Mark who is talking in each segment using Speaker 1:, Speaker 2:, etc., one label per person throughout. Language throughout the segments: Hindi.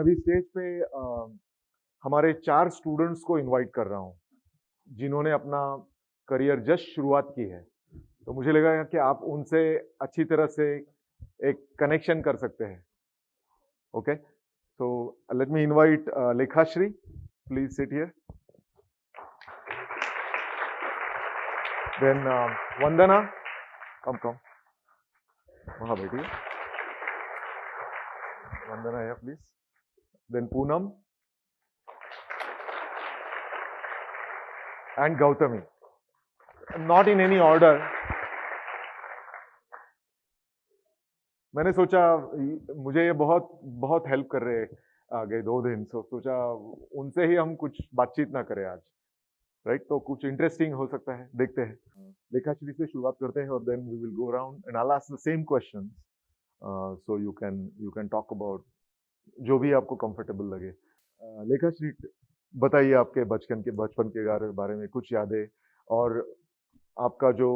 Speaker 1: अभी स्टेज पे हमारे 4 स्टूडेंट्स को इनवाइट कर रहा हूँ, जिन्होंने अपना करियर जस्ट शुरुआत की है। तो मुझे लगा कि आप उनसे अच्छी तरह से एक कनेक्शन कर सकते हैं। Okay, so let me invite Lekhashree, please sit here. Then Vandana, come वहां बैठिए। वंदना है please. Then Poonam and Gautami, not in any order. मैंने सोचा मुझे ये बहुत हेल्प कर रहे आगे 2 दिन, सोचा उनसे ही हम कुछ बातचीत ना करें आज, राइट? तो कुछ इंटरेस्टिंग हो सकता है, देखते हैं। लेखाश्री से शुरुआत करते हैं और then we will go around and I will ask the same questions, so you can talk about जो भी आपको कंफर्टेबल लगे। लेखाश्री, बताइए आपके बचपन के बारे में कुछ यादें, और आपका जो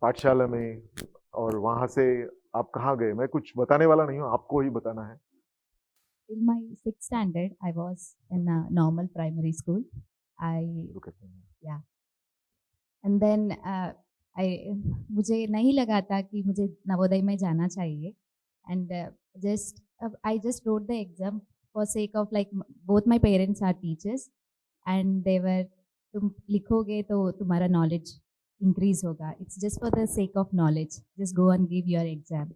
Speaker 1: पाठशाला में और वहां से आप कहाँ गए। मैं कुछ बताने वाला नहीं हूँ, आपको ही बताना है।
Speaker 2: In my 6th standard, I was in a normal primary school. And then मुझे नहीं लगा था कि मुझे नवोदय में जाना चाहिए, and I just wrote the exam for sake of like both my parents are teachers and they were, तुम लिखोगे तो तुम्हारा knowledge increase होगा. It's just for the sake of knowledge. Just go and give your exam.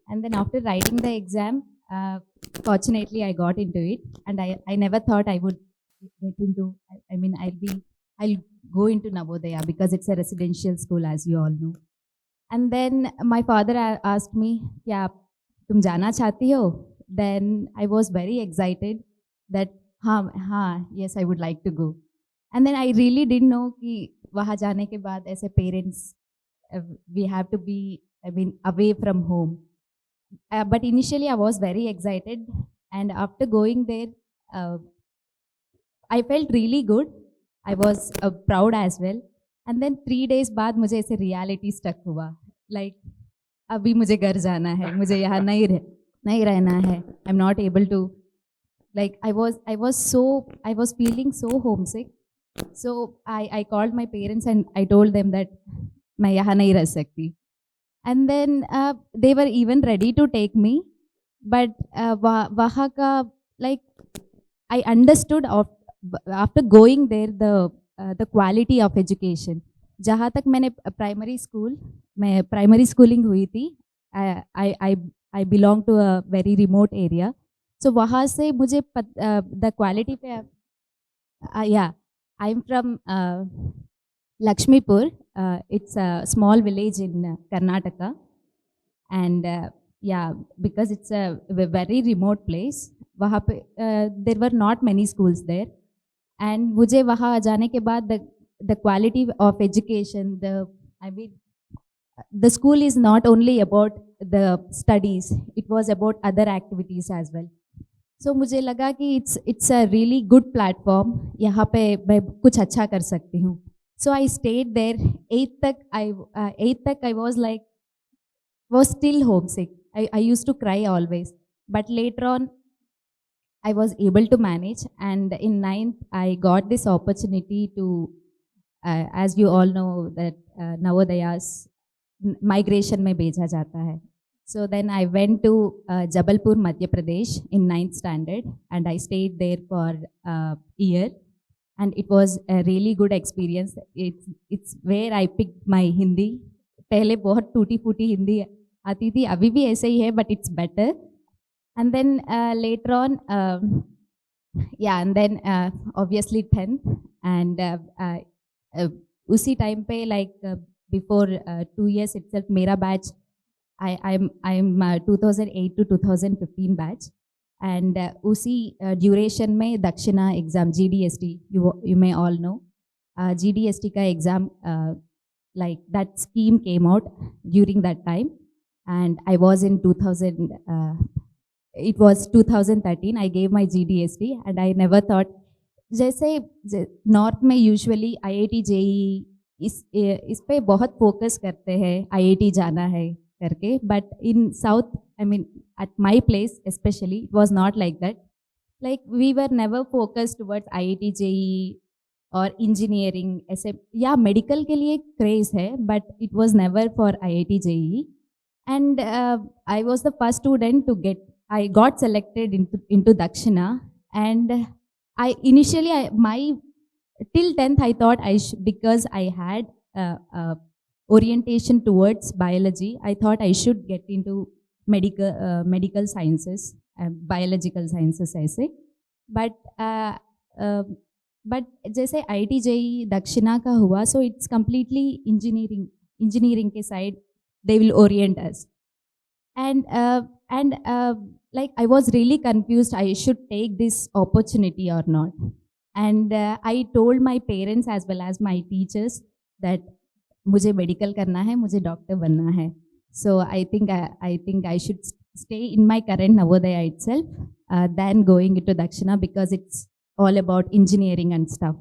Speaker 2: And then after writing the exam, fortunately I got into it, and I never thought I would get into, I mean I'll go into Navodaya because it's a residential school, as you all know. And then my father asked me, क्या तुम जाना चाहती हो? Then I was very excited that yes, I would like to go. And then I really didn't know कि वहाँ जाने के बाद ऐसे parents, we have to be, I mean, away from home. But initially I was very excited, and after going there, I felt really good. I was proud as well. And then 3 days बाद मुझे ऐसे reality stuck हुआ, like अभी मुझे घर जाना है, मुझे यहाँ नहीं रहना है. I'm not able to, like I was feeling so homesick. So I called my parents and I told them that मैं यहाँ नहीं रह सकती. And then they were even ready to take me, but वहाँ का, like I understood after going there the quality of education. जहाँ तक मैंने प्राइमरी स्कूलिंग हुई थी, I belong to a very remote area. So वहाँ से मुझे the quality पे, yeah, I'm from Lakshmipur. It's a small village in Karnataka, and yeah, because it's a very remote place, वहाँ पे there were not many schools there, and मुझे वहाँ जाने के बाद the quality of education, the school is not only about the studies, it was about other activities as well. So मुझे लगा कि it's a really good platform, यहाँ पे मैं कुछ अच्छा कर सकती हूँ. So I stayed there. 8th तक I was still homesick. I used to cry always, but later on I was able to manage, and in 9th I got this opportunity to, as you all know that Navodayas migration में भेजा जाता है. So then I went to Jabalpur, Madhya Pradesh in 9th standard, and I stayed there for a year, and it was a really good experience. It's where I picked my Hindi. पहले बहुत टूटी फूटी हिंदी आती थी, अभी भी ऐसे ही है, but it's better. And then later on, and then obviously 10th, and उसी time पे, like before 2 years itself, मेरा batch, I'm 2008 to 2015 batch, and उसी duration में दक्षिणा exam GDST, you may all know, GDST का exam, like that scheme came out during that time, and I was in 2013 I gave my GDST, and I never thought, जैसे नॉर्थ में यूजुअली IIT JEE इस पे बहुत फोकस करते हैं, IIT जाना है, करके, but in South, I mean, at my place especially, it was not like that. Like we were never focused towards IIT JEE और इंजीनियरिंग ऐसे, या मेडिकल के लिए क्रेज है, but it was never for IIT JEE. And I was the first student to get, I got selected into Dakshina. And I initially, till 10th I thought because I had orientation towards biology, I thought I should get into medical sciences, biological sciences ऐसे. But जैसे IIT JEE दक्षिणा का हुआ, so it's completely engineering के side they will orient us. And like I was really confused, I should take this opportunity or not. And I told my parents as well as my teachers that मुझे medical करना है, मुझे doctor बनना है. So I think I should stay in my current Navodaya itself than going into Dakshina, because it's all about engineering and stuff.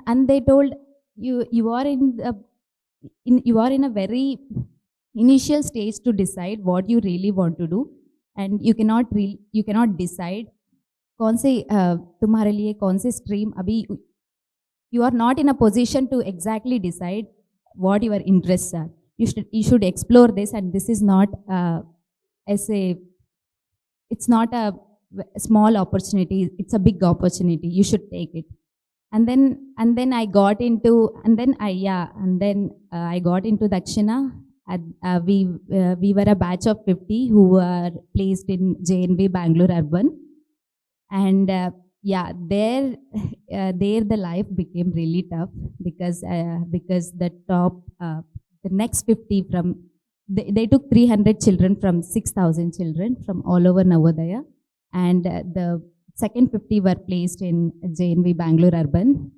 Speaker 2: And they told, you are in a very initial stage to decide what you really want to do, and you cannot decide कौन से तुम्हारे लिए कौन से stream अभी, you are not in a position to exactly decide what your interests are. You should explore this, and this is not it's not a small opportunity, it's a big opportunity, you should take it. And then I got into, I got into Dakshina. We were a batch of 50 who were placed in JNV Bangalore Urban. And there the life became really tough, because the next 50 they took 300 children from 6,000 children from all over Navodaya, and the second 50 were placed in JNV Bangalore Urban.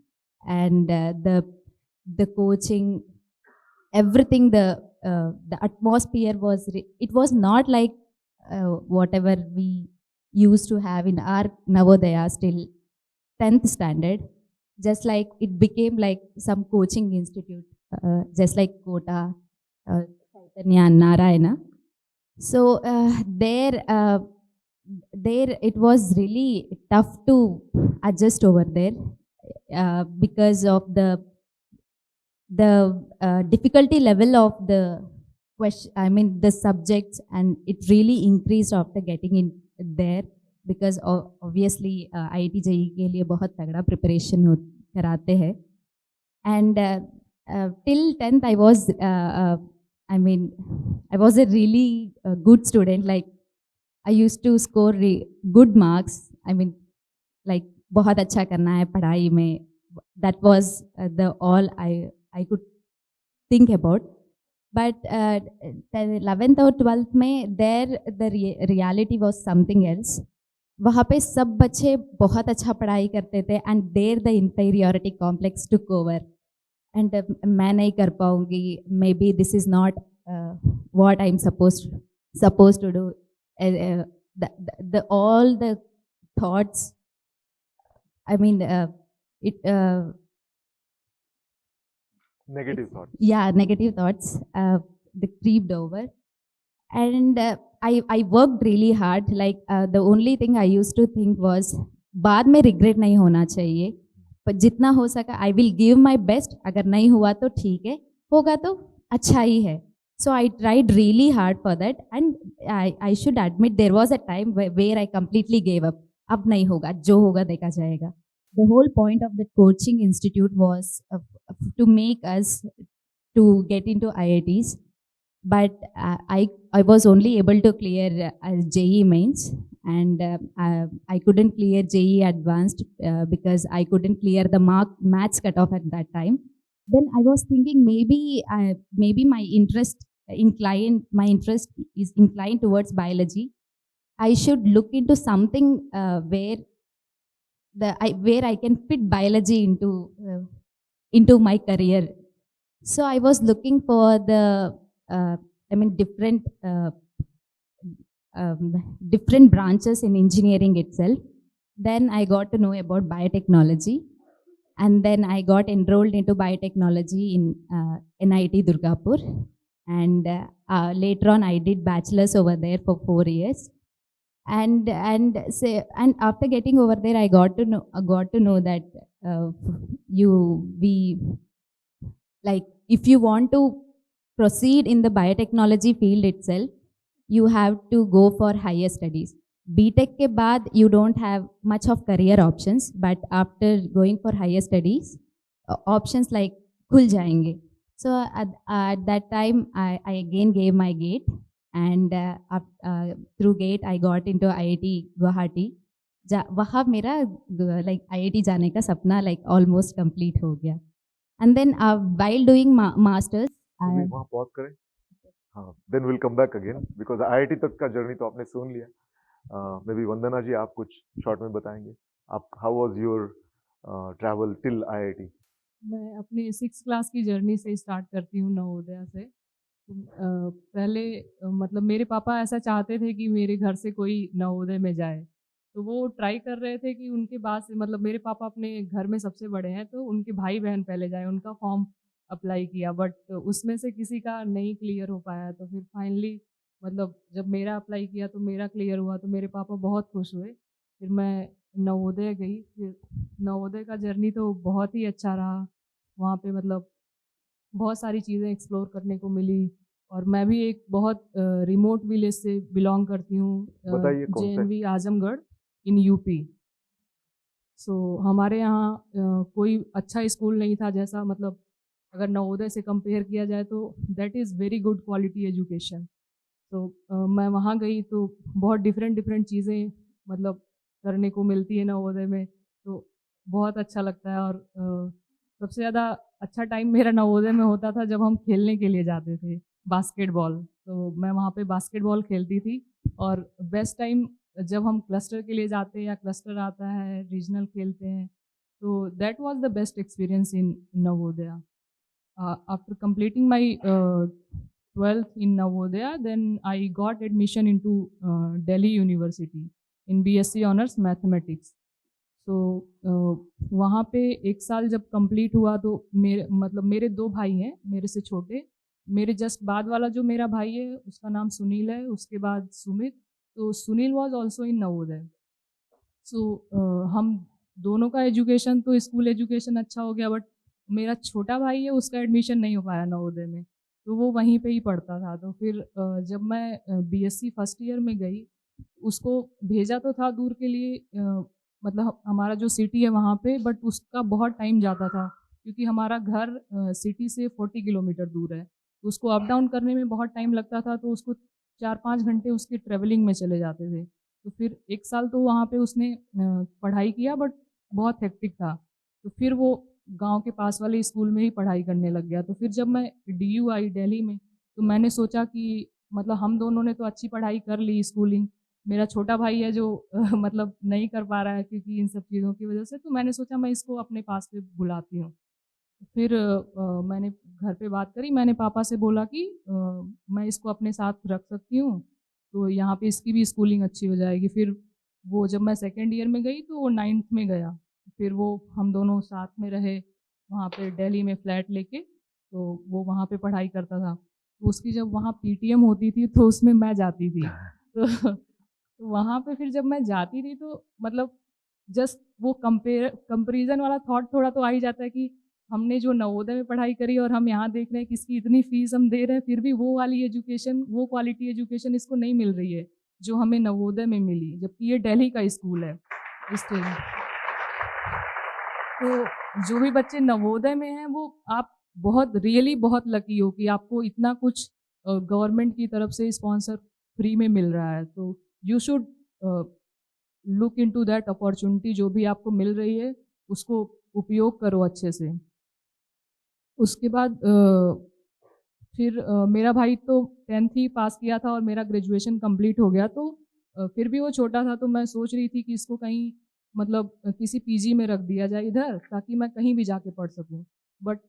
Speaker 2: And the coaching, everything, the atmosphere was, it was not like whatever we used to have in our Navodaya till 10th standard. Just like it became like some coaching institute, just like Kota, Chaitanya and Narayana. So there it was really tough to adjust over there because of the difficulty level of the question, I mean the subjects, and it really increased after getting in there, because obviously IIT JEE के लिए बहुत तगड़ा preparation कराते हैं. And till 10th I was I was a really good student. Like I used to score good marks. I mean, like बहुत अच्छा करना है पढ़ाई में. That was the all I could think about. But 11th or 12th में there the reality was something else. वहाँ पे सब बच्चे बहुत अच्छा पढ़ाई करते थे, and there the inferiority complex took over. And मैं नहीं कर पाऊँगी. Maybe this is not what I'm supposed to do. All the thoughts, I mean
Speaker 1: negative thoughts.
Speaker 2: Yeah, negative thoughts they creeped over. And I worked really hard. Like the only thing I used to think was बाद में regret नहीं होना चाहिए, पर जितना हो सका I will give my best. अगर नहीं हुआ तो ठीक है, होगा तो अच्छा ही है. So I tried really hard for that, and I should admit there was a time where I completely gave up. अब नहीं होगा, जो होगा देखा जाएगा. The whole point of the coaching institute was to make us to get into IITs, but I was only able to clear JEE mains, and I couldn't clear JEE advanced because I couldn't clear the maths cutoff at that time. Then I was thinking maybe my interest is inclined towards biology. I should look into something where I can fit biology into my career. So I was looking for the different branches in engineering itself. Then I got to know about biotechnology, and then I got enrolled into biotechnology in NIT Durgapur. and later on I did bachelor's over there for 4 years. And after getting over there, I got to know that we like if you want to proceed in the biotechnology field itself, you have to go for higher studies. BTech के बाद you don't have much of career options, but after going for higher studies, options like खुल जाएंगे. So at that time, I again gave my GATE, and through GATE I got into IIT Guwahati. वहाँ मेरा like IIT जाने का सपना like almost complete हो गया. And then while doing masters,
Speaker 1: अभी वहाँ पॉज करें. हाँ, then we'll come back again because IIT तक का जर्नी तो आपने सुन लिया. मे बी वंदना जी आप कुछ शॉर्ट में बताएंगे. आप how was your travel till IIT?
Speaker 3: मैं अपनी 6th क्लास की जर्नी से स्टार्ट करती हूँ नवोदया से. पहले मतलब मेरे पापा ऐसा चाहते थे कि मेरे घर से कोई नवोदय में जाए, तो वो ट्राई कर रहे थे कि उनके बाद से मतलब मेरे पापा अपने घर में सबसे बड़े हैं, तो उनके भाई बहन पहले जाए. उनका फॉर्म अप्लाई किया बट उसमें से किसी का नहीं क्लियर हो पाया. तो फिर फाइनली मतलब जब मेरा अप्लाई किया तो मेरा क्लियर हुआ, तो मेरे पापा बहुत खुश हुए. फिर मैं नवोदय गई. फिर नवोदय का जर्नी तो बहुत ही अच्छा रहा. वहाँ पे मतलब बहुत सारी चीज़ें एक्सप्लोर करने को मिली. और मैं भी एक बहुत रिमोट विलेज से बिलोंग करती हूँ,
Speaker 1: बताइए कौन से?
Speaker 3: JNV Azamgarh in UP. So हमारे यहाँ कोई अच्छा स्कूल नहीं था, जैसा मतलब अगर नवोदय से कंपेयर किया जाए तो that is very good quality education. तो मैं वहाँ गई तो बहुत डिफरेंट चीज़ें मतलब करने को मिलती है नवोदय में, तो बहुत अच्छा लगता है. और सबसे ज़्यादा अच्छा टाइम मेरा नवोदय में होता था जब हम खेलने के लिए जाते थे बास्केटबॉल. तो मैं वहाँ पे बास्केटबॉल खेलती थी. और बेस्ट टाइम जब हम क्लस्टर के लिए जाते हैं या क्लस्टर आता है, रीजनल खेलते हैं, तो that was the best experience in Navodaya. After completing my 12th in Navodaya, then I got admission into Delhi University in BSc Honors Mathematics. So वहाँ पे एक साल जब कंप्लीट हुआ तो मेरे 2 भाई हैं मेरे से छोटे. मेरे जस्ट बाद वाला जो मेरा भाई है उसका नाम सुनील है, उसके बाद सुमित. तो Sunil was also in Navodaya. So हम दोनों का एजुकेशन तो स्कूल एजुकेशन अच्छा हो गया, बट मेरा छोटा भाई है उसका एडमिशन नहीं हो पाया नवोदय में, तो वो वहीं पे ही पढ़ता था. तो फिर जब मैं BSc फर्स्ट ईयर में गई, उसको भेजा तो था दूर के लिए, मतलब हमारा जो सिटी है वहाँ पे, बट उसका बहुत टाइम जाता था क्योंकि हमारा घर सिटी से 40 किलोमीटर दूर है. तो उसको अप डाउन करने में बहुत टाइम लगता था, तो उसको 4-5 घंटे उसके ट्रेवलिंग में चले जाते थे. तो फिर एक साल तो वहाँ पे उसने पढ़ाई किया, बट बहुत हेक्टिक था. तो फिर वो गांव के पास वाले स्कूल में ही पढ़ाई करने लग गया. तो फिर जब मैं DU आई दिल्ली में, तो मैंने सोचा कि मतलब हम दोनों ने तो अच्छी पढ़ाई कर ली स्कूलिंग, मेरा छोटा भाई है जो मतलब नहीं कर पा रहा है क्योंकि इन सब चीज़ों की वजह से. तो मैंने सोचा मैं इसको अपने पास पे बुलाती हूँ. फिर मैंने घर पे बात करी, मैंने पापा से बोला कि मैं इसको अपने साथ रख सकती हूँ, तो यहाँ पे इसकी भी स्कूलिंग अच्छी हो जाएगी. फिर वो जब मैं सेकेंड ईयर में गई तो वो 9th में गया. फिर वो हम दोनों साथ में रहे वहाँ पे दिल्ली में फ्लैट लेके. तो वो वहाँ पे पढ़ाई करता था. तो उसकी जब वहाँ PTM होती थी तो उसमें मैं जाती थी. तो वहाँ पे फिर जब मैं जाती थी तो मतलब जस्ट वो कंपेरिजन वाला थॉट थोड़ा तो आ ही जाता है कि हमने जो नवोदय में पढ़ाई करी और हम यहाँ देख रहे हैं कि इसकी इतनी फीस हम दे रहे हैं, फिर भी वो वाली एजुकेशन, वो क्वालिटी एजुकेशन इसको नहीं मिल रही है जो हमें नवोदय में मिली, जबकि ये दिल्ली का स्कूल है इस टाइम. तो जो भी बच्चे नवोदय में हैं वो आप बहुत रियली बहुत लकी हो कि आपको इतना कुछ गवर्नमेंट की तरफ से स्पॉन्सर फ्री में मिल रहा है. तो you should look into that opportunity, जो भी आपको मिल रही है उसको उपयोग करो अच्छे से. उसके बाद फिर मेरा भाई तो 10th ही पास किया था और मेरा ग्रेजुएशन कंप्लीट हो गया. तो फिर भी वो छोटा था, तो मैं सोच रही थी कि इसको कहीं मतलब किसी PG में रख दिया जाए इधर, ताकि मैं कहीं भी जाके पढ़ सकूं. बट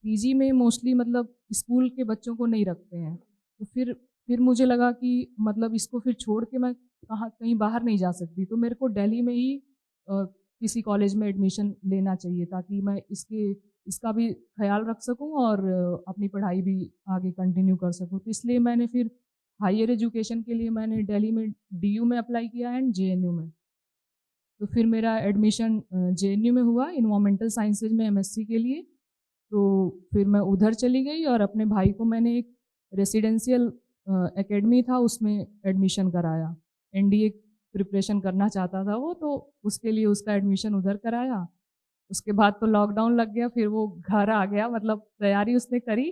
Speaker 3: PG में मोस्टली मतलब स्कूल के बच्चों को नहीं रखते हैं. तो फिर मुझे लगा कि मतलब इसको फिर छोड़ के मैं कहीं बाहर नहीं जा सकती, तो मेरे को दिल्ली में ही किसी कॉलेज में एडमिशन लेना चाहिए ताकि मैं इसके इसका भी ख्याल रख सकूं और अपनी पढ़ाई भी आगे कंटिन्यू कर सकूं। तो इसलिए मैंने फिर हायर एजुकेशन के लिए मैंने दिल्ली में DU में अप्लाई किया एंड JNU में। तो फिर मेरा एडमिशन JNU में हुआ इन्वायरमेंटल साइंसेज में MSc के लिए। तो फिर मैं उधर चली गई और अपने भाई को मैंने एक रेसिडेंशियल एकेडमी था उसमें एडमिशन कराया। NDA प्रिपरेशन करना चाहता था वो, तो उसके लिए उसका एडमिशन उधर कराया। उसके बाद तो लॉकडाउन लग गया, फिर वो घर आ गया, मतलब तैयारी उसने करी।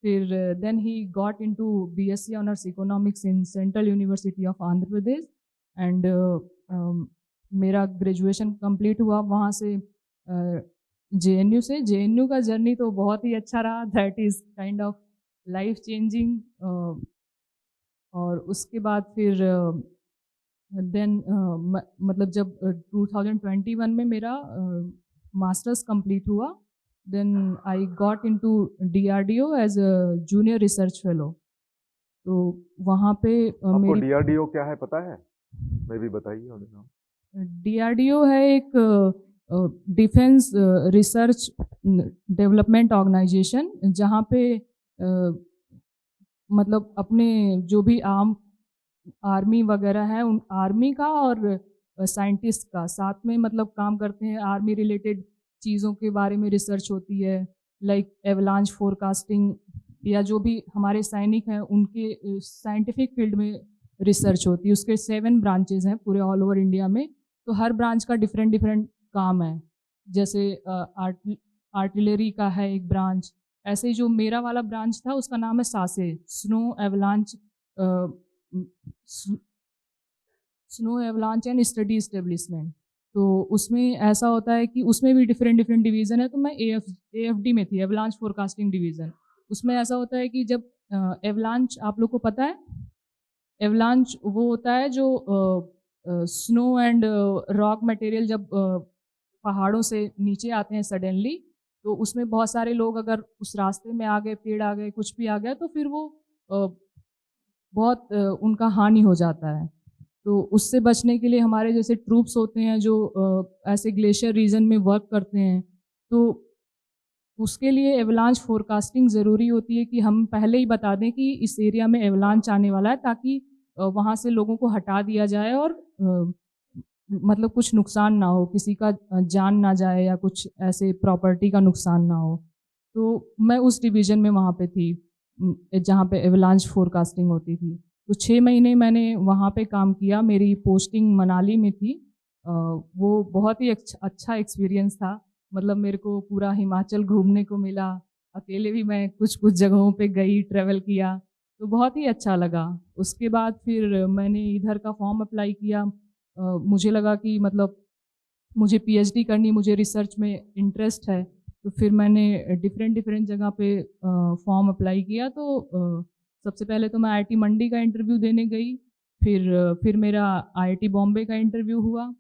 Speaker 3: फिर देन ही got into BSc honours economics in central university of Andhra Pradesh and मेरा ग्रेजुएशन कंप्लीट हुआ वहाँ से JNU से। JNU का जर्नी तो बहुत ही अच्छा रहा, that is kind of life changing. और उसके बाद फिर देन मतलब जब 2021 में मेरा मास्टर्स कंप्लीट हुआ, then I got into DRDO as a junior research fellow. तो वहाँ पे
Speaker 1: आपको
Speaker 3: मेरी
Speaker 1: DRDO क्या है पता है? मैं भी बताइए उन्हें नाम।
Speaker 3: DRDO है एक डिफेंस रिसर्च डेवलपमेंट ऑर्गेनाइजेशन, जहाँ पे मतलब अपने जो भी आर्मी वगैरह है उन आर्मी का और साइंटिस्ट का साथ में मतलब काम करते हैं। आर्मी रिलेटेड चीज़ों के बारे में रिसर्च होती है, लाइक एवलांच फोरकास्टिंग, या जो भी हमारे सैनिक हैं उनके साइंटिफिक फील्ड में रिसर्च होती है। उसके 7 ब्रांचेज हैं पूरे ऑल ओवर इंडिया में, तो हर ब्रांच का डिफरेंट डिफरेंट काम है। जैसे आर्टिलरी का है एक ब्रांच, ऐसे ही जो मेरा वाला ब्रांच था उसका नाम है SASE, snow avalanche and study establishment. तो उसमें ऐसा होता है कि उसमें भी डिफरेंट डिफरेंट डिवीज़न है। तो मैं AFD में थी, एवलांच फोरकास्टिंग डिवीज़न। उसमें ऐसा होता है कि जब एवलांच, आप लोग को पता है एवलांच वो होता है जो स्नो एंड रॉक मटेरियल जब पहाड़ों से नीचे आते हैं सडनली, तो उसमें बहुत सारे लोग अगर उस रास्ते में आ गए, पेड़ आ गए, कुछ भी आ गया, तो फिर वो बहुत उनका हानि हो जाता है। तो उससे बचने के लिए हमारे जैसे ट्रूप्स होते हैं जो ऐसे ग्लेशियर रीजन में वर्क करते हैं, तो उसके लिए एवलांच फोरकास्टिंग ज़रूरी होती है कि हम पहले ही बता दें कि इस एरिया में एवलांच आने वाला है, ताकि वहाँ से लोगों को हटा दिया जाए और मतलब कुछ नुकसान ना हो, किसी का जान ना जाए या कुछ ऐसे प्रॉपर्टी का नुकसान ना हो। तो मैं उस डिवीज़न में वहाँ पे थी जहाँ पे एवलांच फोरकास्टिंग होती थी। तो 6 महीने मैंने वहाँ पे काम किया। मेरी पोस्टिंग मनाली में थी। वो बहुत ही अच्छा एक्सपीरियंस था। मतलब मेरे को पूरा हिमाचल घूमने को मिला, अकेले भी मैं कुछ कुछ जगहों पे गई, ट्रैवल किया, तो बहुत ही अच्छा लगा। उसके बाद फिर मैंने इधर का फॉर्म अप्लाई किया। मुझे लगा कि मतलब मुझे PhD करनी, मुझे रिसर्च में इंटरेस्ट है, तो फिर मैंने डिफरेंट डिफरेंट जगह पे फॉर्म अप्लाई किया। तो सबसे पहले तो मैं IIT मंडी का इंटरव्यू देने गई, फिर मेरा IIT बॉम्बे का इंटरव्यू हुआ,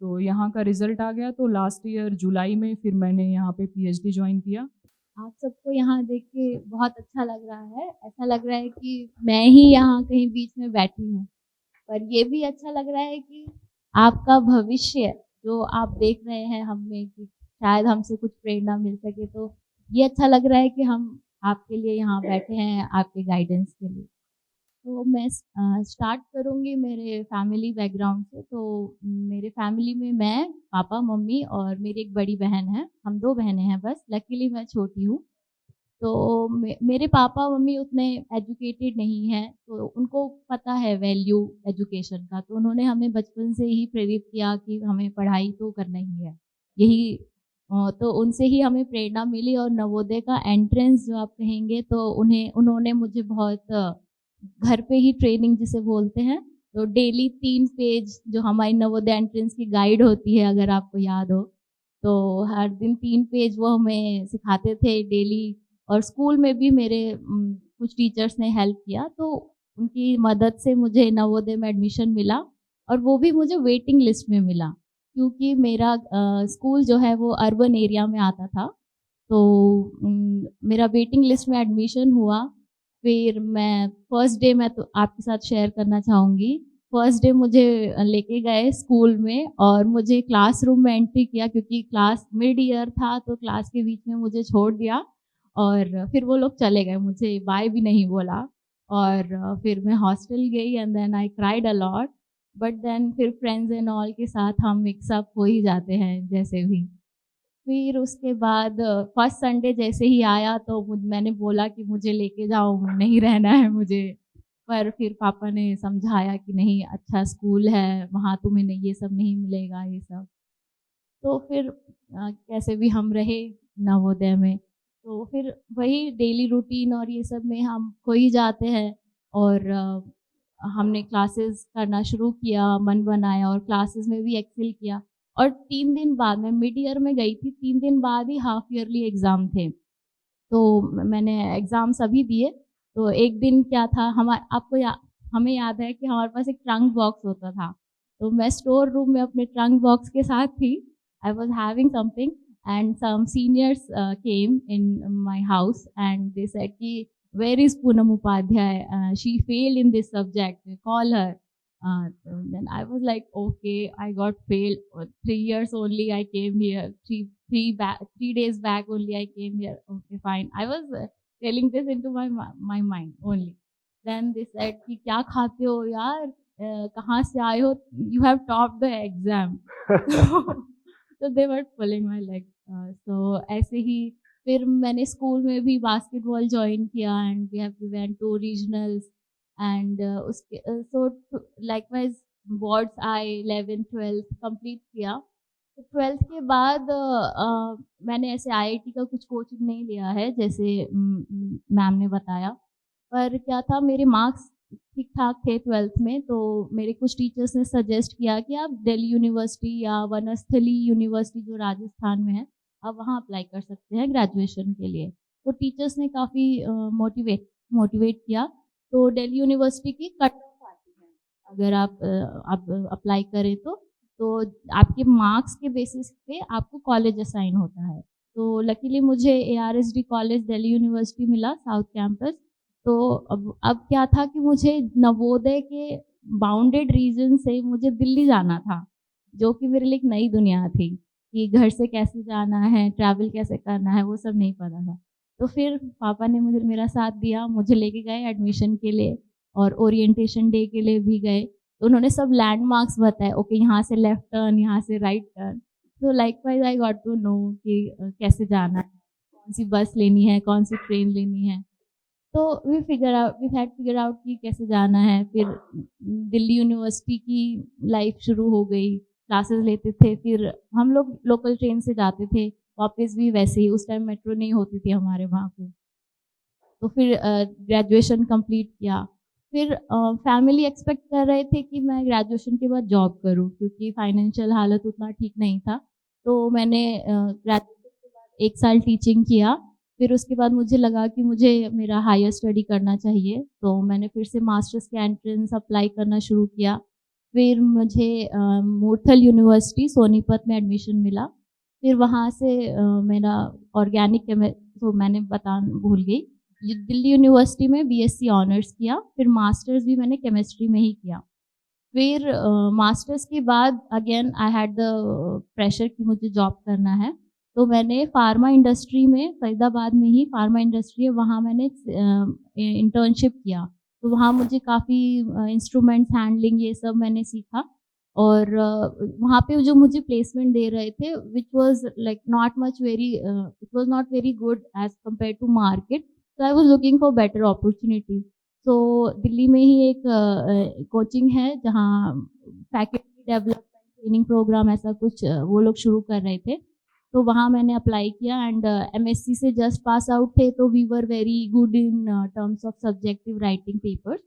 Speaker 3: तो यहाँ का रिजल्ट आ गया। तो लास्ट ईयर जुलाई में फिर मैंने यहाँ पे PhD ज्वाइन किया।
Speaker 4: आप सबको यहाँ देख के बहुत अच्छा लग रहा है, ऐसा लग रहा है कि मैं ही यहाँ कहीं बीच में बैठी हूँ। पर ये भी अच्छा लग रहा है कि आपका भविष्य जो आप देख रहे हैं हमें, कि शायद हमसे कुछ प्रेरणा मिल सके, तो ये अच्छा लग रहा है कि हम आपके लिए यहाँ बैठे हैं, आपके गाइडेंस के लिए। तो मैं स्टार्ट करूँगी मेरे फैमिली बैकग्राउंड से। तो मेरे फैमिली में मैं, पापा, मम्मी और मेरी एक बड़ी बहन है। हम 2 बहनें हैं बस, लकीली मैं छोटी हूँ। तो मेरे पापा मम्मी उतने एजुकेटेड नहीं हैं, तो उनको पता है वैल्यू एजुकेशन का, तो उन्होंने हमें बचपन से ही प्रेरित किया कि हमें पढ़ाई तो करना ही है। यही तो उनसे ही हमें प्रेरणा मिली। और नवोदय का एंट्रेंस जो आप कहेंगे, तो उन्होंने मुझे बहुत घर पे ही ट्रेनिंग जिसे बोलते हैं, तो डेली 3 पेज जो हमारी नवोदय एंट्रेंस की गाइड होती है, अगर आपको याद हो, तो हर दिन 3 पेज वो हमें सिखाते थे डेली। और स्कूल में भी मेरे कुछ टीचर्स ने हेल्प किया, तो उनकी मदद से मुझे नवोदय में एडमिशन मिला, और वो भी मुझे वेटिंग लिस्ट में मिला, क्योंकि मेरा स्कूल जो है वो अर्बन एरिया में आता था। तो मेरा वेटिंग लिस्ट में एडमिशन हुआ। फिर मैं फर्स्ट डे मैं तो आपके साथ शेयर करना चाहूँगी फर्स्ट डे मुझे लेके गए स्कूल में और मुझे क्लासरूम में एंट्री किया, क्योंकि क्लास मिड ईयर था तो क्लास के बीच में मुझे छोड़ दिया और फिर वो लोग चले गए, मुझे बाय भी नहीं बोला। और फिर मैं हॉस्टल गई and then I cried a lot, but then फिर फ्रेंड्स एंड ऑल के साथ हम मिक्सअप हो ही जाते हैं जैसे भी। फिर उसके बाद फर्स्ट संडे जैसे ही आया तो मैंने बोला कि मुझे लेके जाओ, नहीं रहना है मुझे। पर फिर पापा ने समझाया कि नहीं, अच्छा स्कूल है, वहाँ तुम्हें नहीं, ये सब नहीं मिलेगा ये सब। तो फिर कैसे भी हम रहे नवोदय में। तो फिर वही डेली रूटीन और ये सब में हम खो ही जाते हैं। और हमने क्लासेस करना शुरू किया, मन बनाया और क्लासेस में भी एक्सेल किया। और 3 दिन बाद, मैं मिड ईयर में गई थी, 3 दिन बाद ही हाफ ईयरली एग्ज़ाम थे। तो मैंने एग्ज़ाम सभी दिए। तो एक दिन क्या था, हमें याद है कि हमारे पास एक ट्रंक बॉक्स होता था। तो मैं स्टोर रूम में अपने ट्रंक बॉक्स के साथ थी। I was having something and some seniors came in my house and they said कि where is Poonam Upadhyay, she failed in this subject, call her. Then I was like, okay, I got failed. 3 years only I came here. 3 days back only I came here. Okay, fine. I was telling this into my mind only. Then they said कि क्या खाते हो यार, कहाँ से आए हो, you have topped the exam. So they were pulling my leg. So ऐसे ही फिर मैंने स्कूल में भी बास्केटबॉल ज्वाइन किया and we went to regionals. And उसके सो लाइकवाइज बोर्ड्स आए, 11th 12th कंप्लीट किया। तो 12th के बाद मैंने ऐसे आईआईटी का कुछ कोचिंग नहीं लिया है जैसे मैम ने बताया। पर क्या था, मेरे मार्क्स ठीक ठाक थे 12th में, तो मेरे कुछ टीचर्स ने सजेस्ट किया कि आप दिल्ली यूनिवर्सिटी या वनस्थली यूनिवर्सिटी जो राजस्थान में है, आप वहाँ अप्लाई कर सकते हैं ग्रेजुएशन के लिए। तो टीचर्स ने काफ़ी मोटिवेट किया। तो दिल्ली यूनिवर्सिटी की कट ऑफ आती है, अगर आप अप्लाई करें तो आपके मार्क्स के बेसिस पे आपको कॉलेज असाइन होता है। तो लकीली मुझे ARSD कॉलेज दिल्ली यूनिवर्सिटी मिला, साउथ कैंपस। तो अब क्या था कि मुझे नवोदय के बाउंडेड रीजन से मुझे दिल्ली जाना था, जो कि मेरे लिए एक नई दुनिया थी कि घर से कैसे जाना है, ट्रैवल कैसे करना है, वो सब नहीं पता था। तो फिर पापा ने मेरा साथ दिया, मुझे लेके गए एडमिशन के लिए और ओरिएंटेशन डे के लिए भी गए। तो उन्होंने सब लैंडमार्क्स बताए, ओके यहाँ से लेफ्ट टर्न, यहाँ से राइट टर्न। तो likewise I got to know कि कैसे जाना है, कौन सी बस लेनी है, कौन सी ट्रेन लेनी है। तो वी हैड फिगर आउट कि कैसे जाना है। फिर दिल्ली यूनिवर्सिटी की लाइफ शुरू हो गई, क्लासेस लेते थे, फिर हम लोग लोकल ट्रेन से जाते थे, वापस भी वैसे ही। उस टाइम मेट्रो नहीं होती थी हमारे वहाँ पे। तो फिर ग्रेजुएशन कंप्लीट किया। फिर फैमिली एक्सपेक्ट कर रहे थे कि मैं ग्रेजुएशन के बाद जॉब करूँ, क्योंकि फाइनेंशियल हालत उतना ठीक नहीं था। तो मैंने ग्रेजुएशन के बाद 1 साल टीचिंग किया। फिर उसके बाद मुझे लगा कि मुझे मेरा हायर स्टडी करना चाहिए, तो मैंने फिर से मास्टर्स के एंट्रेंस अप्लाई करना शुरू किया। फिर मुझे मूर्थल यूनिवर्सिटी सोनीपत में एडमिशन मिला। फिर वहाँ से मेरा ऑर्गेनिक तो मैंने भूल गई, दिल्ली यूनिवर्सिटी में BSc ऑनर्स किया। फिर मास्टर्स भी मैंने केमिस्ट्री में ही किया। फिर मास्टर्स के बाद again I had the pressure कि मुझे जॉब करना है। तो मैंने फार्मा इंडस्ट्री में, फरीदाबाद में ही फार्मा इंडस्ट्री है, वहाँ मैंने इंटर्नशिप किया। तो वहाँ मुझे काफ़ी इंस्ट्रूमेंट्स हैंडलिंग ये सब मैंने सीखा। और वहाँ पे जो मुझे प्लेसमेंट दे रहे थे, which was like it was not very good as compare to market. So I was looking for better opportunities. तो दिल्ली में ही एक कोचिंग है जहाँ फैकल्टी डेवलपमेंट ट्रेनिंग प्रोग्राम ऐसा कुछ वो लोग शुरू कर रहे थे। तो वहाँ मैंने अप्लाई किया एंड MSc से जस्ट पास आउट थे, तो we were very good in terms of subjective writing papers.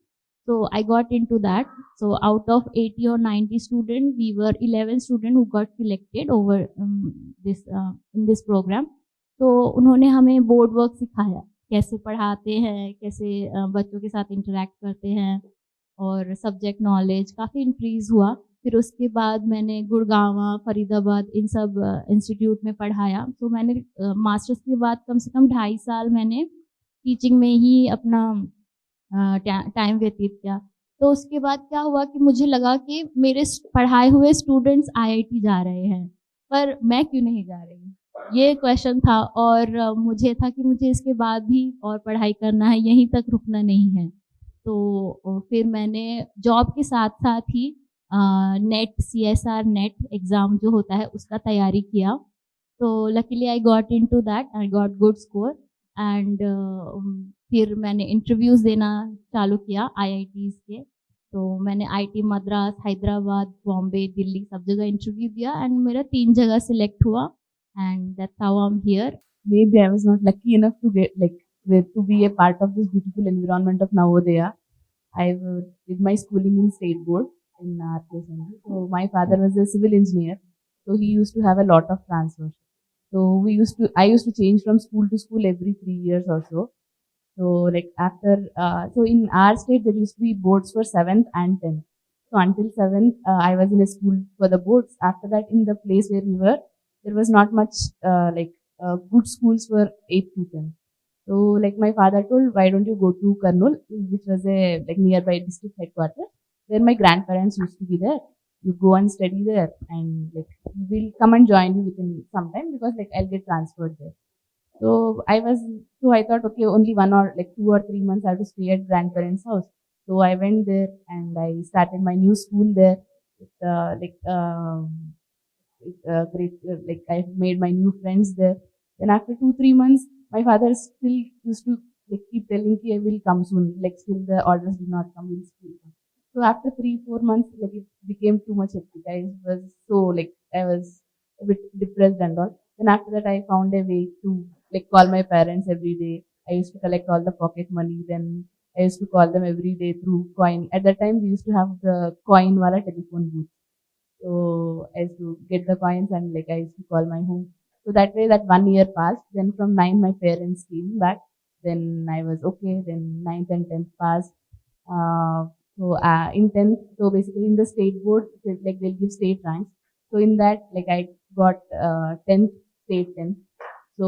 Speaker 4: So I got into that. So out of 80 or 90 students, we were 11 students who got selected over in this program. तो उन्होंने हमें बोर्ड वर्क सिखाया, कैसे पढ़ाते हैं, कैसे बच्चों के साथ इंटरेक्ट करते हैं, और सब्जेक्ट नॉलेज काफ़ी इंक्रीज़ हुआ। फिर उसके बाद मैंने गुड़गांव, फरीदाबाद इन सब इंस्टीट्यूट में पढ़ाया। तो मैंने मास्टर्स के बाद कम से कम 2.5 साल मैंने टीचिंग में ही अपना टाइम व्यतीत किया। तो उसके बाद क्या हुआ कि मुझे लगा कि मेरे पढ़ाए हुए स्टूडेंट्स आईआईटी जा रहे हैं, पर मैं क्यों नहीं जा रही? ये क्वेश्चन था और मुझे था कि मुझे इसके बाद भी और पढ़ाई करना है, यहीं तक रुकना नहीं है। तो फिर मैंने जॉब के साथ-साथ ही नेट सीएसआर नेट एग्ज़ाम जो होता है उसका तैयारी किया। तो luckily I got into that, I got good score and फिर मैंने इंटरव्यूज़ देना चालू किया आईआईटीज़ के। तो मैंने आईटी मद्रास, हैदराबाद, बॉम्बे, दिल्ली सब जगह इंटरव्यू दिया एंड मेरा 3 जगह सिलेक्ट हुआ and that's how I am here.
Speaker 5: Maybe I was not lucky enough to get to be a part of this beautiful environment of Navodaya. I did my schooling in state board in our place only. So my father was a civil engineer, so he used to have a lot of transfers. So I used to change from school to school every 3 years or so. So like after, so in our state there used to be boards for 7th and 10th. So until 7th, I was in a school for the boards. After that, in the place where we were, there was not much good schools for 8th to 10th. So like my father told, why don't you go to Kurnool, which was a like nearby district headquarters, where my grandparents used to be there. You go and study there, and like we'll come and join you within some time because like I'll get transferred there. So I thought, okay, only 2 or 3 months I have to stay at grandparents' house. So I went there and I started my new school there. With, great, like I made my new friends there. Then after 2-3 months, my father still used to like keep telling me I will come soon. Like still the orders did not come, will still come. So after 3-4 months, like it became too much hectic. I was a bit depressed and all. Then after that, I found a way to like call my parents every day. I used to collect all the pocket money. Then I used to call them every day through coin. At that time, we used to have the coin wala telephone booth. So I used to get the coins and like I used to call my home. So that way, that 1 year passed. Then from 9, my parents came back. Then I was okay. Then 9th and 10th passed. In 10th, so basically in the state board, like they'll give state ranks. So in that, like I got 10th, state 10th. So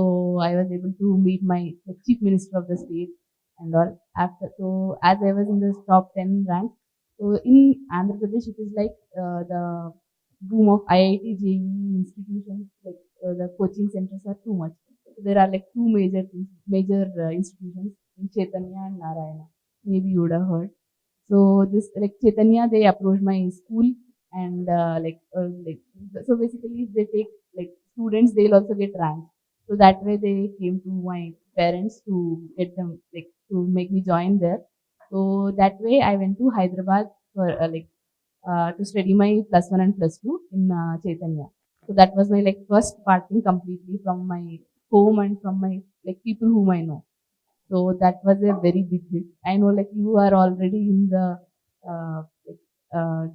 Speaker 5: I was able to meet my like, chief minister of the state and all. So as I was in the top 10 rank, so in Andhra Pradesh, it is like the boom of IIT, JEE institutions, like the coaching centers are too much. So there are like two major institutions in Chaitanya and Narayana. Maybe you would have heard. So this like Chaitanya, they approached my school and so basically if they take like students, they'll also get ranked. So that way they came to my parents to get them like to make me join there. So that way I went to Hyderabad for to study my +1 and +2 in Chaitanya. So that was my like first parting completely from my home and from my like people whom I know. So that was a very big hit. I know like you are already in the uh, like, uh,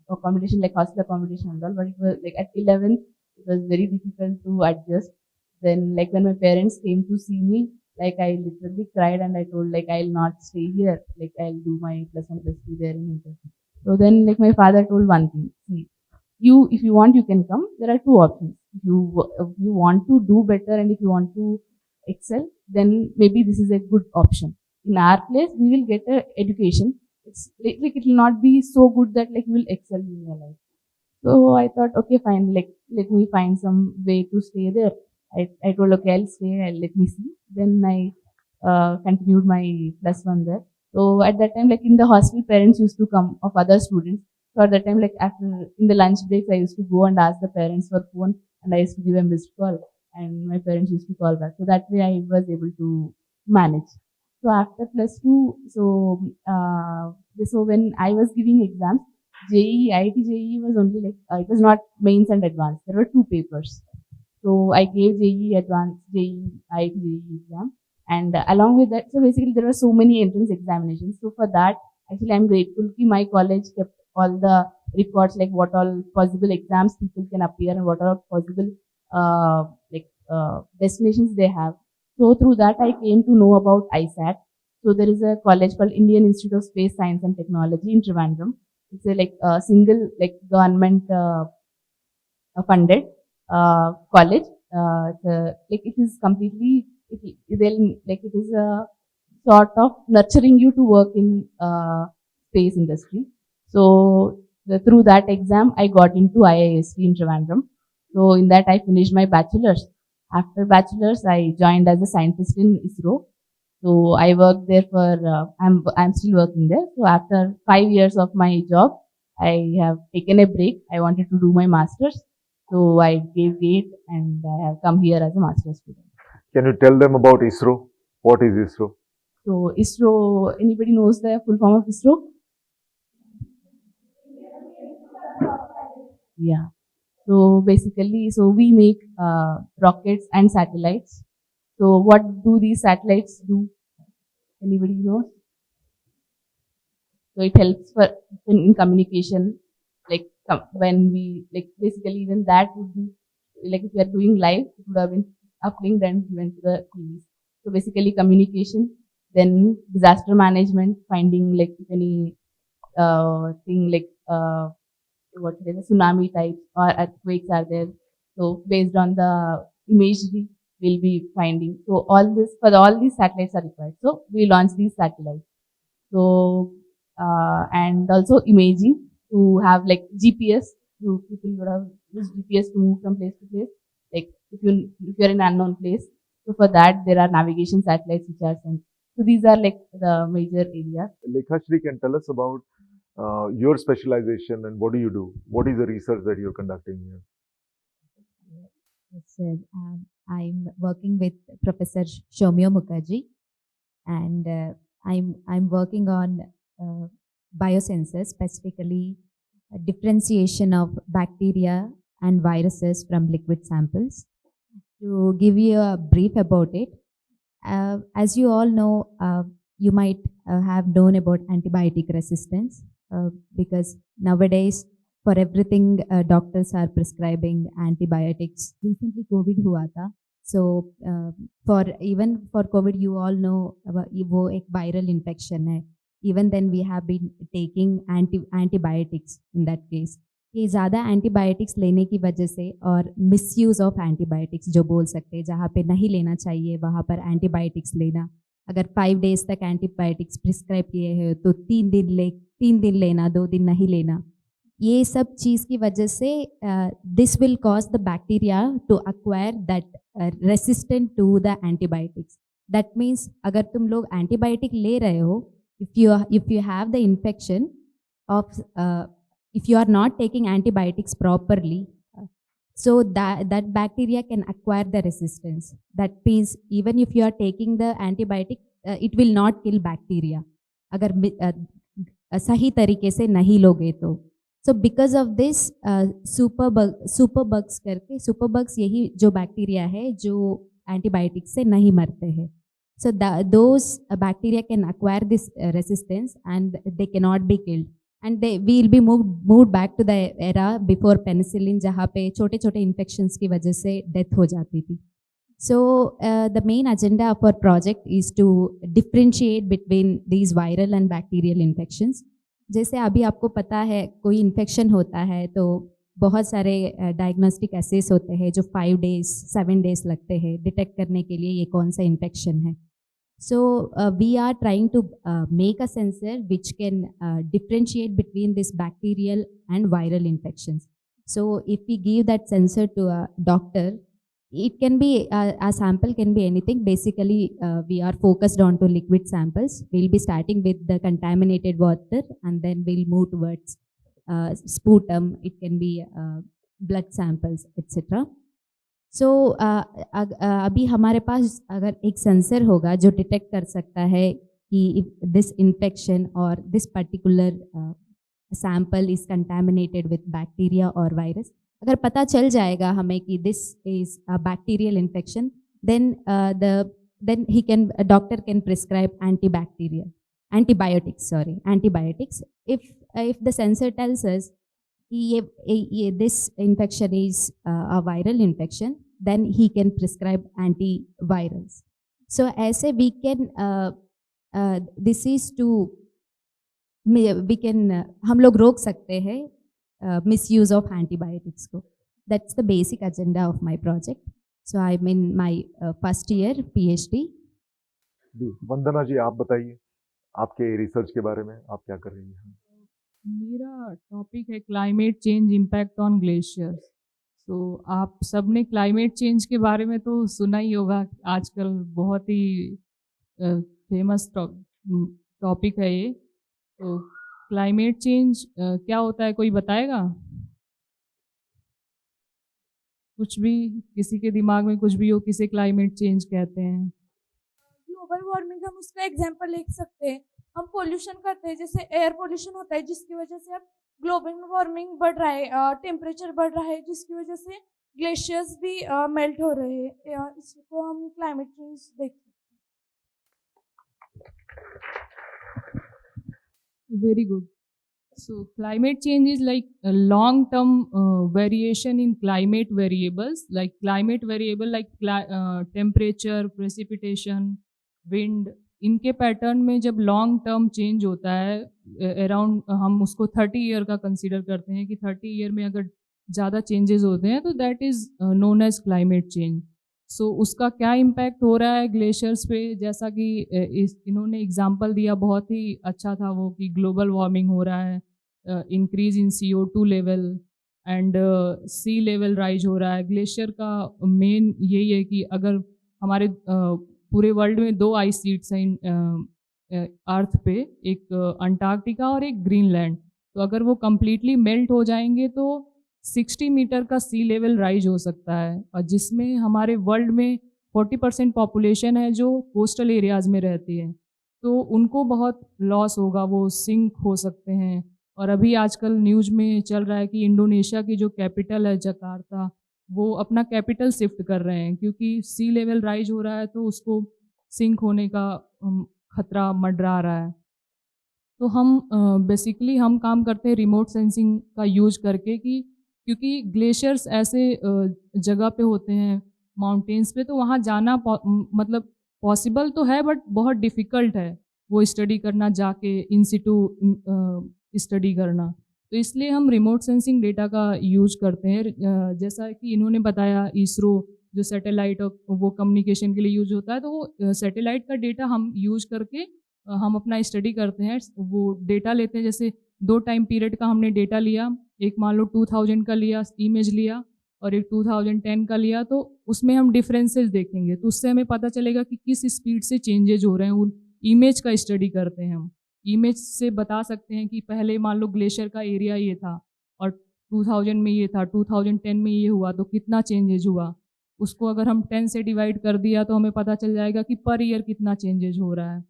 Speaker 5: accommodation, like hostel accommodation and all, but it was like at 11th, it was very difficult to adjust. Then like when my parents came to see me, like I literally cried and I told like I'll not stay here, like I'll do my +1 +2 there in Inter. So then like my father told one thing, see, you if you want you can come. There are two options. If you want to do better and if you want to excel, then maybe this is a good option. In our place, we will get a education. It's like it will not be so good that like you will excel in your life. So I thought, okay, fine, like let me find some way to stay there. I told, okay, I'll stay, let me see. Then I continued my +1 there. So at that time, like in the hostel, parents used to come of other students. So at that time, like after in the lunch breaks, I used to go and ask the parents for phone and I used to give a missed call and my parents used to call back. So that way I was able to manage. So after +2, so when I was giving exams, JEE, IIT JEE was only like, it was not mains and advanced. There were two papers. So I gave JEE advanced, JEE, IIT JEE exam. And along with that, so basically there were so many entrance examinations. So for that, actually I'm grateful that my college kept all the records, like what all possible exams people can appear and what all possible destinations they have. So through that, I came to know about ISAT. So there is a college called Indian Institute of Space Science and Technology in Trivandrum. It's a single like government funded college. It is completely it is a sort of nurturing you to work in space industry. So through that exam, I got into IISc in Trivandrum. So in that, I finished my bachelor's. After bachelor's, I joined as a scientist in ISRO. So I worked there for, I'm still working there. So after 5 years of my job, I have taken a break. I wanted to do my master's. So I gave GATE and I have come here as a master's student.
Speaker 1: Can you tell them about ISRO? What is ISRO?
Speaker 5: So ISRO, anybody knows the full form of ISRO? Yeah. So basically, so we make rockets and satellites. So what do these satellites do? Anybody knows? So it helps for in communication, like when we like basically even that would be like if we are doing live, it would have been uplink then given to the TVs. So basically communication, then disaster management, finding like if any thing like what is it, tsunami types or earthquakes are there. So based on the imagery, we'll be finding. So all this for all these satellites are required. So we launch these satellites. So and also imaging to have like GPS. You people would have used GPS to move from place to place. Like if you're in an unknown place. So for that there are navigation satellites which are sent. So these are like the major areas.
Speaker 1: Lekhashri can tell us about your specialization and what do you do? What is the research that you're conducting here?
Speaker 2: Yes, sir. I'm working with Professor Shomyo Mukherjee, and I'm working on biosensors, specifically differentiation of bacteria and viruses from liquid samples. To give you a brief about it, as you all know, you might have known about antibiotic resistance because nowadays for everything doctors are prescribing antibiotics. Recently COVID हुआ था, so for COVID you all know वो एक viral infection है. Even then we have been taking antibiotics in that case. कि ज़्यादा एंटीबायोटिक्स लेने की वजह से और मिसयूज़ ऑफ एंटीबायोटिक्स जो बोल सकते हैं, जहाँ पे नहीं लेना चाहिए वहाँ पर एंटीबायोटिक्स लेना. अगर 5 डेज तक एंटीबायोटिक्स प्रिस्क्राइब किए हैं तो 3 दिन लेना, 2 दिन नहीं लेना. ये सब चीज़ की वजह से this will cause the bacteria to acquire that resistant to the antibiotics. That means अगर तुम लोग एंटीबायोटिक ले रहे हो, if you have the infection of if you are not taking antibiotics properly, so that bacteria can acquire the resistance. That means even if you are taking the antibiotic, it will not kill bacteria अगर सही तरीके से नहीं लोगे तो. So because of this superbugs करके, superbugs यही जो बैक्टीरिया है जो एंटीबायोटिक्स से नहीं मरते हैं. So those bacteria can acquire this resistance and they cannot be killed. And they will be moved back to the era before penicillin, जहाँ पे छोटे छोटे infections की वजह से death हो जाती थी. So the main agenda of our project is to differentiate between these viral and bacterial infections. जैसे अभी आपको पता है कोई infection होता है तो बहुत सारे diagnostic assays होते हैं जो 5 days 7 days लगते हैं डिटेक्ट करने के लिए ये कौन सा infection है. So we are trying to make a sensor which can differentiate between this bacterial and viral infections. So if we give that sensor to a doctor, it can be a sample can be anything. Basically, we are focused on to liquid samples. We'll be starting with the contaminated water and then we'll move towards sputum. It can be blood samples, etc. So अभी हमारे पास अगर एक सेंसर होगा जो डिटेक्ट कर सकता है कि दिस इन्फेक्शन और this particular sample is contaminated with bacteria और वायरस, अगर पता चल जाएगा हमें कि this is a bacterial infection, then he can a doctor can prescribe antibiotics if the sensor tells us this infection is a viral infection, then he can prescribe antivirals. So ऐसे we can this is to we can हम लोग रोक सकते हैं misuse of antibiotics को. That's the basic agenda of my project. So I'm in my first year PhD.
Speaker 1: वंदना जी, आप बताइए, आपके रिसर्च के बारे में आप क्या कर रही हैं?
Speaker 3: मेरा टॉपिक है climate change impact on glaciers. तो आप सबने क्लाइमेट चेंज के बारे में तो सुना ही होगा, आजकल बहुत ही फेमस टॉपिक है ये। तो क्लाइमेट चेंज क्या होता है, कोई बताएगा? कुछ भी, किसी के दिमाग में कुछ भी हो, किसे क्लाइमेट चेंज कहते हैं?
Speaker 6: ग्लोबल वार्मिंग हम उसका एग्जांपल लिख सकते हैं। हम पोल्यूशन करते हैं, जैसे एयर पोल्यूशन होता है जिसकी वजह से अब ग्लोबल वार्मिंग बढ़ रहा है, टेम्परेचर बढ़ रहा है जिसकी वजह से ग्लेशियर्स भी मेल्ट हो रहे हैं। इसको हम क्लाइमेट चेंज देख सकते
Speaker 3: Very good. So climate change is like a long-term variation in climate variables, like climate variable like temperature, precipitation, wind. इनके पैटर्न में जब लॉन्ग टर्म चेंज होता है, अराउंड हम उसको 30 ईयर का कंसीडर करते हैं कि 30 ईयर में अगर ज़्यादा चेंजेस होते हैं तो that is known as climate change. So उसका क्या इम्पैक्ट हो रहा है ग्लेशियर्स पे, जैसा कि इन्होंने एग्जांपल दिया, बहुत ही अच्छा था वो, कि ग्लोबल वार्मिंग हो रहा है, increase in CO2 level and sea level rise हो रहा है। ग्लेशियर का मेन यही है कि अगर हमारे पूरे वर्ल्ड में 2 आइस शीट्स हैं अर्थ पे, एक अंटार्कटिका और एक ग्रीनलैंड, तो अगर वो कम्प्लीटली मेल्ट हो जाएंगे तो 60 मीटर का सी लेवल राइज हो सकता है, और जिसमें हमारे वर्ल्ड में 40% पॉपुलेशन है जो कोस्टल एरियाज़ में रहती है, तो उनको बहुत लॉस होगा, वो सिंक हो सकते हैं। और अभी आजकल न्यूज़ में चल रहा है कि इंडोनेशिया की जो कैपिटल है जकार्ता, वो अपना कैपिटल शिफ्ट कर रहे हैं क्योंकि सी लेवल राइज हो रहा है, तो उसको सिंक होने का खतरा मंडरा रहा है। तो हम बेसिकली हम काम करते हैं रिमोट सेंसिंग का यूज करके, कि क्योंकि ग्लेशियर्स ऐसे जगह पे होते हैं, माउंटेन्स पे, तो वहाँ जाना मतलब पॉसिबल तो है बट बहुत डिफ़िकल्ट है वो स्टडी करना, जाके इन सिटू स्टडी करना। तो इसलिए हम रिमोट सेंसिंग डेटा का यूज करते हैं। जैसा कि इन्होंने बताया, इसरो जो सैटेलाइट और वो कम्युनिकेशन के लिए यूज होता है, तो वो सैटेलाइट का डेटा हम यूज करके हम अपना स्टडी करते हैं। वो डेटा लेते हैं, जैसे 2 टाइम पीरियड का हमने डेटा लिया, एक मान लो 2000 का लिया इमेज लिया और एक 2010 का लिया, तो उसमें हम डिफरेंसेस देखेंगे, तो उससे हमें पता चलेगा कि किस स्पीड से चेंजेज हो रहे हैं। उन इमेज का स्टडी करते हैं हम, इमेज से बता सकते हैं कि पहले मान लो ग्लेशियर का एरिया ये था और 2000 में ये था, 2010 में ये हुआ, तो कितना चेंजेज हुआ। उसको अगर हम 10 से डिवाइड कर दिया तो हमें पता चल जाएगा कि पर ईयर कितना चेंजेज हो रहा है।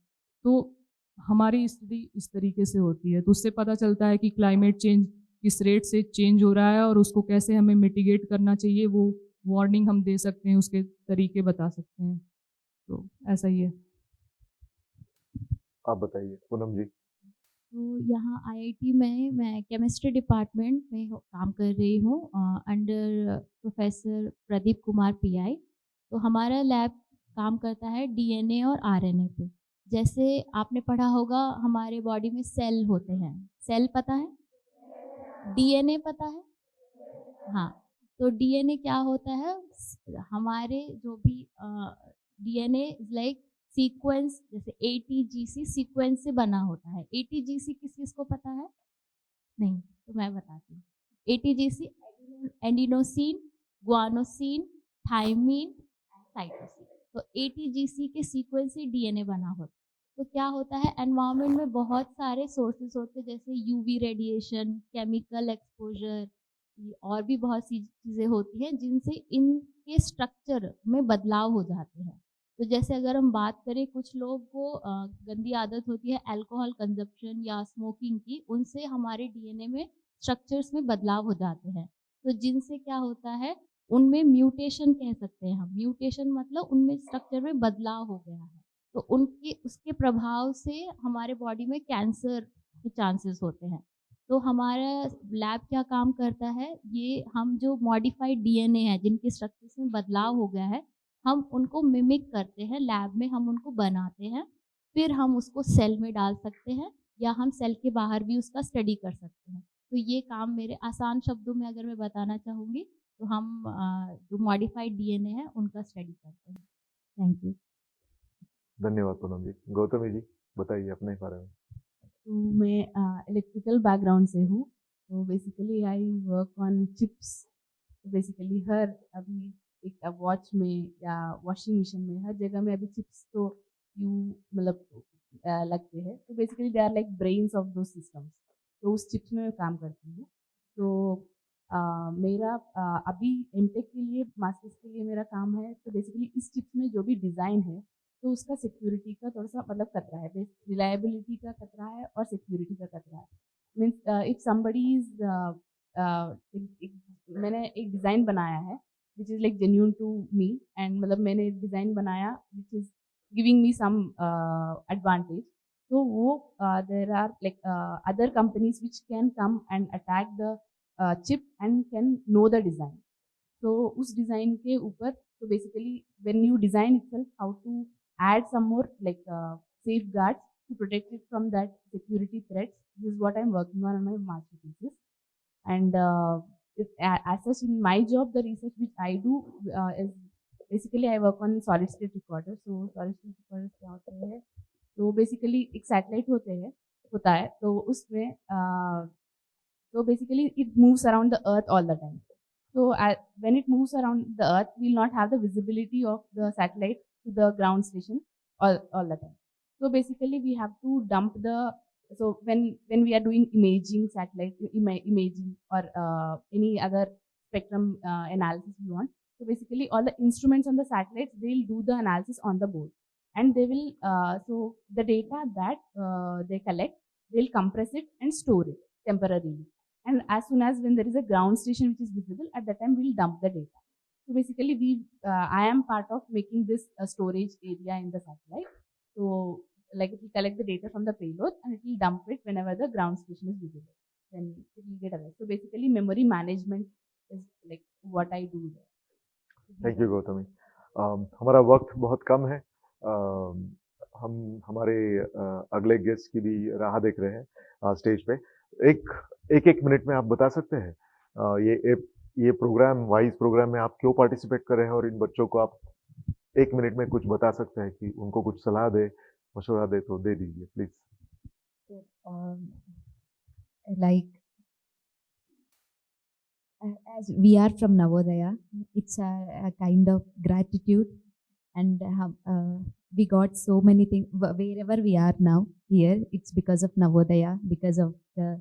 Speaker 3: तो हमारी स्टडी इस तरीके से होती है, तो उससे पता चलता है कि क्लाइमेट चेंज किस रेट से चेंज हो रहा है और उसको कैसे हमें मिटिगेट करना चाहिए, वो वार्निंग हम दे सकते हैं, उसके तरीके बता सकते हैं। तो ऐसा ही है।
Speaker 1: आप बताइए पूनम जी।
Speaker 4: तो यहाँ IIT में मैं केमिस्ट्री डिपार्टमेंट में काम कर रही हूँ, under professor Pradeep Kumar PI। तो हमारा लैब काम करता है DNA और RNA पे। जैसे आपने पढ़ा होगा, हमारे बॉडी में सेल होते हैं, सेल पता है, DNA पता है? हाँ, तो DNA क्या होता है, हमारे जो भी DNA इज लाइक सीक्वेंस, जैसे ATGC सीक्वेंस से बना होता है। ATGC किस को पता है? नहीं, तो मैं बताती हूँ। ATGC adenosine, guanosine, thymine, cytosine. तो ATGC के सीक्वेंस से DNA बना होता है। तो क्या होता है, एनवायरनमेंट में बहुत सारे सोर्सेज होते हैं, जैसे UV रेडिएशन, केमिकल एक्सपोजर, और भी बहुत सी चीज़ें होती हैं जिनसे इनके स्ट्रक्चर में बदलाव हो जाते हैं। तो जैसे अगर हम बात करें, कुछ लोग को गंदी आदत होती है अल्कोहल कंजप्शन या स्मोकिंग की, उनसे हमारे DNA में स्ट्रक्चर्स में बदलाव हो जाते हैं। तो जिनसे क्या होता है, उनमें म्यूटेशन कह सकते हैं हम। म्यूटेशन मतलब उनमें स्ट्रक्चर में बदलाव हो गया है, तो उनके उसके प्रभाव से हमारे बॉडी में कैंसर के चांसेस होते हैं। तो हमारा लैब क्या काम करता है, ये हम जो मॉडिफाइड DNA है, जिनके स्ट्रक्चर्स में बदलाव हो गया है, हम उनको मिमिक करते हैं लैब में, हम उनको बनाते हैं, फिर हम उसको सेल में डाल सकते हैं या हम सेल के बाहर भी उसका स्टडी कर सकते हैं। तो ये काम मेरे आसान शब्दों में अगर मैं बताना चाहूँगी, तो हम जो मॉडिफाइड DNA है उनका स्टडी करते हैं। Thank you.
Speaker 1: धन्यवाद पूनम जी। गौतमी जी, बताइए अपने बारे में।
Speaker 5: तो मैं इलेक्ट्रिकल बैकग्राउंड से हूँ, तो basically I work on chips. Basically हर अभी एक वॉच में या वॉशिंग मशीन में हर जगह में अभी चिप्स तो यू मतलब लगते हैं। तो basically they are like brains of दो सिस्टम्स। तो उस चिप्स में मैं काम करती हूँ। तो मेरा अभी एमटेक के लिए मास्टर्स के लिए मेरा काम है। तो बेसिकली इस चिप्स में जो भी डिज़ाइन है तो उसका सिक्योरिटी का थोड़ा सा मतलब खतरा है, रिलायबिलिटी का खतरा है और सिक्योरिटी का खतरा है। मीन्स इफ समबडी इज मैंने एक डिज़ाइन बनाया है which is like genuine to me, and मतलब मैंने डिज़ाइन बनाया which is giving me some advantage. तो वो there are like other companies which can come and attack the chip and can know the design. तो उस डिज़ाइन के ऊपर तो basically when you design itself how to add some more like safeguards to protect it from that security threats. This is what I'm working on my master thesis. And as such, in my job, the research which I do is basically I work on solid state recorders. So solid state recorders क्या होते हैं? तो basically एक satellite होता है तो उसमें so basically it moves around the earth all the time. So when it moves around the earth, we will not have the visibility of the satellite to the ground station all the time. So basically we have to dump the, so when we are doing imaging, satellite imaging or any other spectrum analysis we want, so basically all the instruments on the satellites, they'll do the analysis on the board, and they will so the data that they collect, they'll compress it and store it temporarily. And as soon as when there is a ground station which is visible, at that time we'll dump the data. So basically I am part of making this storage area in the satellite. So like it will collect the data from the payload and it will dump it whenever the ground station is visible. Then it will get away. So basically memory management is like what I do there.
Speaker 1: Thank you Gautami. हमारा वक्त बहुत कम है। हम हमारे अगले गेस्ट की भी राह देख रहे हैं स्टेज पे। एक मिनट में आप बता सकते हैं ये प्रोग्राम वाइज प्रोग्राम में आप क्यों पार्टिसिपेट कर रहे हैं, और इन बच्चों को आप एक मिनट में कुछ बता सकते हैं कि उनको कुछ सलाह दे, मशवरा दे तो दे दीजिए please.
Speaker 2: Like as we are from Navodaya, it's a kind of gratitude, and we got so many things wherever we are now here. It's because of Navodaya, because of the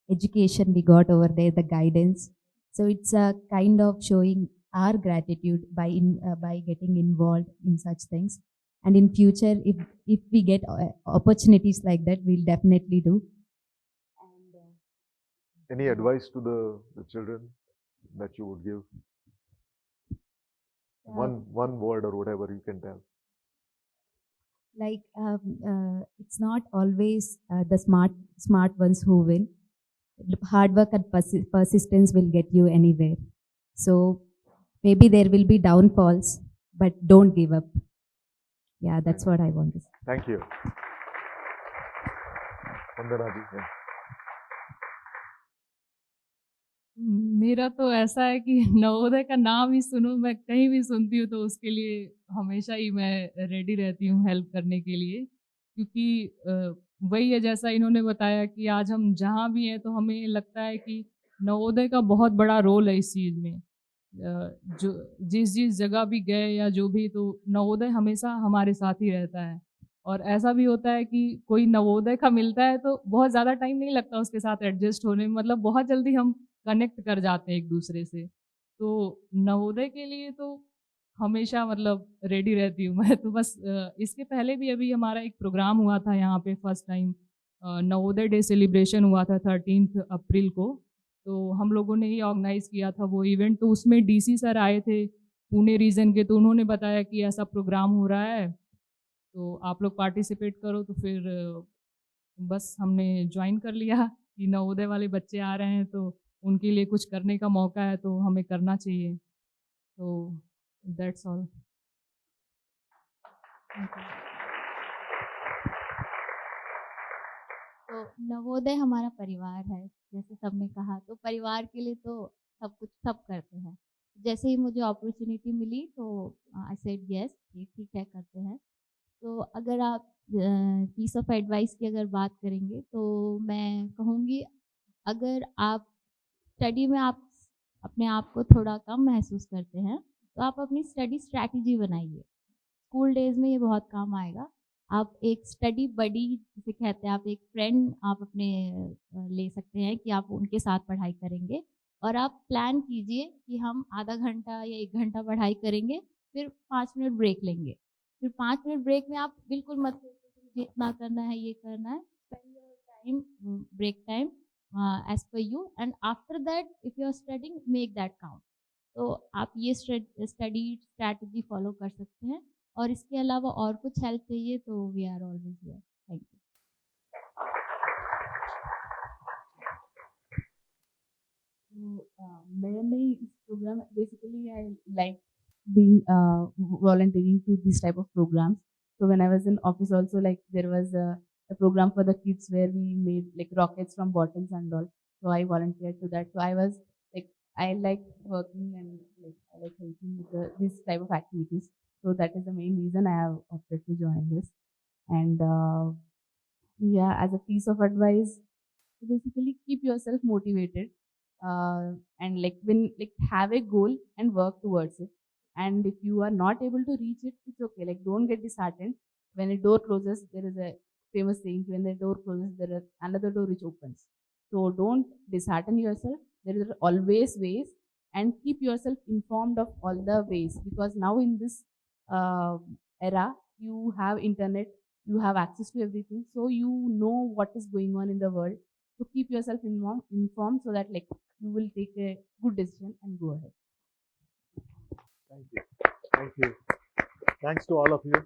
Speaker 2: education we got over there, the guidance. So it's a kind of showing our gratitude by getting involved in such things. And in future, if we get opportunities like that, we'll definitely do. And
Speaker 1: Any advice to the children that you would give? One word or whatever you can tell.
Speaker 2: Like it's not always the smart ones who win. Hard work and persistence will get you anywhere. So maybe there will be downfalls, but don't give up. Yeah, that's what I want to say.
Speaker 1: Thank you. वंदना जी।
Speaker 3: मेरा तो ऐसा है कि नवोदय का नाम ही सुनो, मैं कहीं भी सुनती हूँ तो उसके लिए हमेशा ही मैं रेडी रहती हूँ हेल्प करने के लिए, क्योंकि वही है जैसा इन्होंने बताया कि आज हम जहाँ भी हैं तो हमें लगता है कि नवोदय का बहुत बड़ा रोल है इस चीज़ में। जो जिस जगह भी गए या जो भी, तो नवोदय हमेशा हमारे साथ ही रहता है। और ऐसा भी होता है कि कोई नवोदय का मिलता है तो बहुत ज़्यादा टाइम नहीं लगता उसके साथ एडजस्ट होने में, मतलब बहुत जल्दी हम कनेक्ट कर जाते हैं एक दूसरे से। तो नवोदय के लिए तो हमेशा मतलब रेडी रहती हूँ मैं। तो बस इसके पहले भी अभी हमारा एक प्रोग्राम हुआ था यहाँ पे, first time Navodaya day celebration हुआ था 13 अप्रैल को। तो हम लोगों ने ही ऑर्गेनाइज़ किया था वो इवेंट। तो उसमें डीसी सर आए थे पुणे रीजन के, तो उन्होंने बताया कि ऐसा प्रोग्राम हो रहा है तो आप लोग पार्टिसिपेट करो। तो फिर बस हमने ज्वाइन कर लिया कि नवोदय वाले बच्चे आ रहे हैं तो उनके लिए कुछ करने का मौका है तो हमें करना चाहिए। तो दैट्स ऑल।
Speaker 4: तो नवोदय हमारा परिवार है, जैसे सबने कहा, तो परिवार के लिए तो सब कुछ सब करते हैं। जैसे ही मुझे अपॉर्चुनिटी मिली तो आई सेड यस, ठीक है करते हैं। तो अगर आप पीस ऑफ एडवाइस की अगर बात करेंगे तो मैं कहूँगी, अगर आप स्टडी में आप अपने आप को थोड़ा कम महसूस करते हैं तो आप अपनी स्टडी स्ट्रैटेजी बनाइए। स्कूल डेज में ये बहुत काम आएगा। आप एक स्टडी बडी जिसे कहते हैं, आप एक फ्रेंड आप अपने ले सकते हैं कि आप उनके साथ पढ़ाई करेंगे और आप प्लान कीजिए कि हम आधा घंटा या 1 घंटा पढ़ाई करेंगे, फिर 5 मिनट ब्रेक लेंगे। फिर 5 मिनट ब्रेक में आप बिल्कुल मत सोचिए कि मुझे इतना करना है, ये करना है। Spend your time, break time as per you, and after that if you are studying make that count. तो आप ये स्टडी स्ट्रैटेजी फॉलो कर सकते हैं। और इसके अलावा और कुछ हेल्प चाहिए तो we are always here. Thank you.
Speaker 5: मैंने इस program basically I like being volunteering to this type of programs. So when I was in office also, like there was a program for the kids where we made like rockets from bottles and all. So I volunteered to that. So I was like, I like working and like I like helping with this type of activities. So that is the main reason I have opted to join this. And yeah, as a piece of advice, basically keep yourself motivated, and like when like have a goal and work towards it. And if you are not able to reach it, it's okay. Like don't get disheartened. When a door closes, there is a famous saying: when the door closes, there is another door which opens. So don't dishearten yourself. There are always ways, and keep yourself informed of all the ways, because now in this era, you have internet, you have access to everything, so you know what is going on in the world. So keep yourself informed so that like you will take a good decision and go ahead.
Speaker 1: Thank you. Thank you. Thanks to all of you.